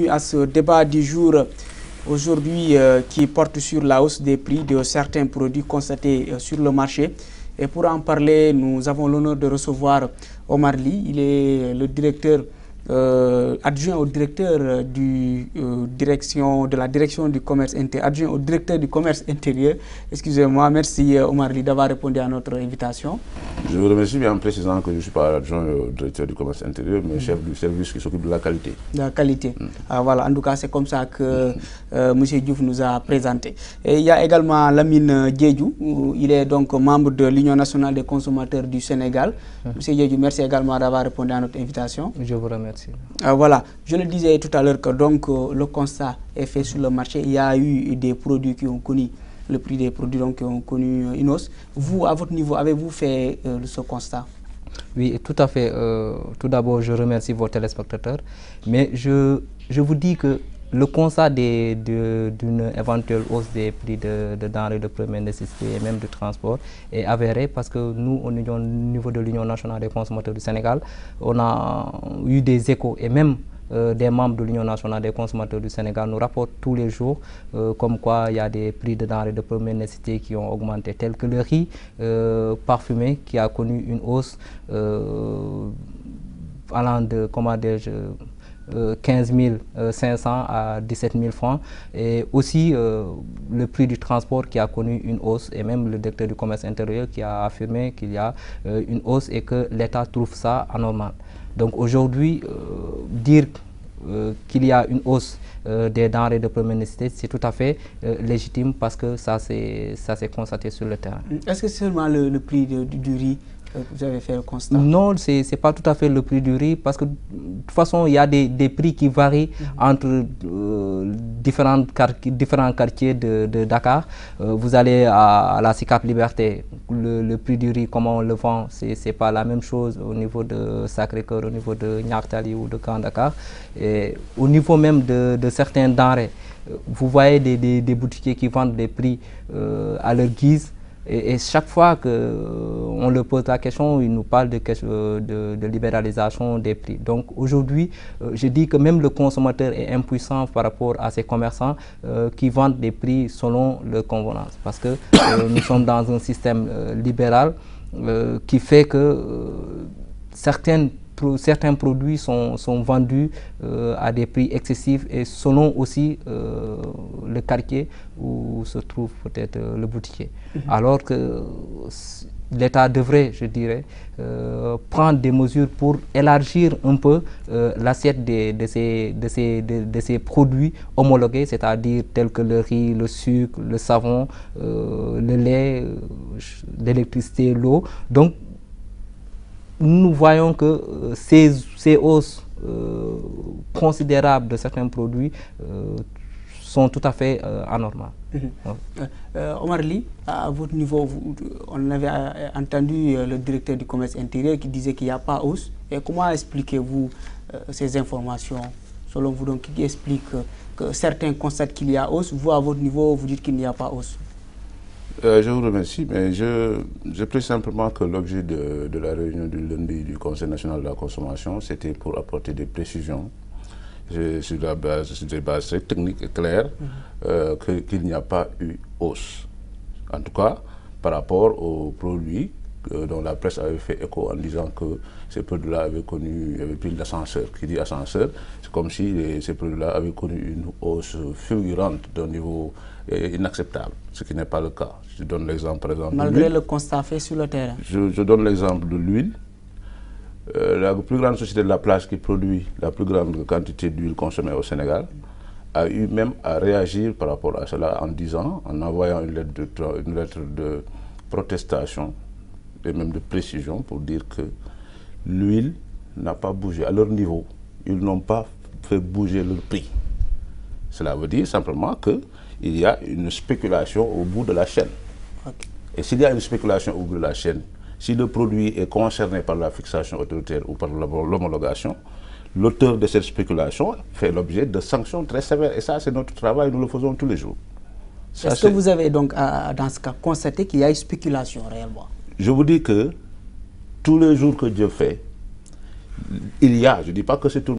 À ce débat du jour aujourd'hui qui porte sur la hausse des prix de certains produits constatés sur le marché. Et pour en parler, nous avons l'honneur de recevoir Omar Ly. Il est le directeur adjoint au directeur de la direction du commerce intérieur, adjoint au directeur du commerce intérieur. Excusez-moi, merci Omar Ly d'avoir répondu à notre invitation. Je vous remercie bien en précisant que je ne suis pas adjoint au directeur du commerce intérieur, mais chef du service qui s'occupe de la qualité. De la qualité. Voilà, en tout cas, c'est comme ça que M. Diouf nous a présenté. Et il y a également Lamine Diédhiou, il est donc membre de l'Union nationale des consommateurs du Sénégal. M. Diédhiou, merci également d'avoir répondu à notre invitation. Je vous remercie. Voilà, je le disais tout à l'heure que donc le constat est fait sur le marché. Il y a eu des produits qui ont connu, le prix des produits donc, qui ont connu une hausse. Vous, à votre niveau, avez-vous fait ce constat? Oui, tout à fait. Tout d'abord, je remercie vos téléspectateurs. Mais je vous dis que le constat d'une éventuelle hausse des prix de denrées de première nécessité et même du transport est avéré parce que nous, au niveau de l'Union nationale des consommateurs du Sénégal, on a eu des échos et même des membres de l'Union nationale des consommateurs du Sénégal nous rapportent tous les jours comme quoi il y a des prix de denrées de première nécessité qui ont augmenté, tel que le riz parfumé qui a connu une hausse allant de, comment dirais-je, 15 500 à 17 000 francs et aussi le prix du transport qui a connu une hausse et même le directeur du commerce intérieur qui a affirmé qu'il y a une hausse et que l'État trouve ça anormal. Donc aujourd'hui, dire qu'il y a une hausse des denrées de première nécessité, c'est tout à fait légitime parce que ça s'est constaté sur le terrain. Est-ce que c'est seulement le prix du riz que vous avez fait le constat? Non, ce n'est pas tout à fait le prix du riz parce que de toute façon, il y a des prix qui varient entre différents quartiers de Dakar. Vous allez à la SICAP Liberté, le prix du riz, comment on le vend, ce n'est pas la même chose au niveau de Sacré-Cœur, au niveau de Niaktali ou de Grand Dakar. Et au niveau même de certains denrées, vous voyez des boutiquiers qui vendent des prix à leur guise. Et chaque fois qu'on leur pose la question, ils nous parlent de libéralisation des prix. Donc aujourd'hui, je dis que même le consommateur est impuissant par rapport à ces commerçants qui vendent des prix selon leur convenance. Parce que nous sommes dans un système libéral qui fait que certains produits sont vendus à des prix excessifs et selon aussi le quartier où se trouve peut-être le boutiquier. Alors que l'État devrait, je dirais, prendre des mesures pour élargir un peu l'assiette de ces produits homologués, c'est-à-dire tels que le riz, le sucre, le savon, le lait, l'électricité, l'eau. Donc, nous voyons que ces hausses considérables de certains produits sont tout à fait anormales. Omar Ly, à votre niveau, on avait entendu le directeur du commerce intérieur qui disait qu'il n'y a pas hausse. Et comment expliquez-vous ces informations? Selon vous, donc, qui explique que certains constatent qu'il y a hausse, vous, à votre niveau, vous dites qu'il n'y a pas hausse? Je vous remercie, mais je précise simplement que l'objet de la réunion du lundi du Conseil national de la consommation, c'était pour apporter des précisions sur des bases très techniques et claires qu'il n'y a pas eu hausse. En tout cas, par rapport aux produits dont la presse avait fait écho en disant que ces produits-là avaient pris l'ascenseur. Qui dit ascenseur, c'est comme si ces produits-là avaient connu une hausse fulgurante d'un niveau inacceptable, ce qui n'est pas le cas. Je donne l'exemple, par exemple. Malgré le constat fait sur le terrain. Je donne l'exemple de l'huile. La plus grande société de la place qui produit la plus grande quantité d'huile consommée au Sénégal a eu même à réagir par rapport à cela en disant, en envoyant une lettre de protestation et même de précision pour dire que l'huile n'a pas bougé. À leur niveau, ils n'ont pas fait bouger leur prix. Cela veut dire simplement qu'il y a une spéculation au bout de la chaîne. Okay. Et s'il y a une spéculation au bout de la chaîne, si le produit est concerné par la fixation autoritaire ou par l'homologation, l'auteur de cette spéculation fait l'objet de sanctions très sévères. Et ça, c'est notre travail, nous le faisons tous les jours. Est-ce que vous avez donc, dans ce cas, constaté qu'il y a une spéculation réellement? Je vous dis que tous les jours que Dieu fait, il y a, je ne dis pas que c'est tout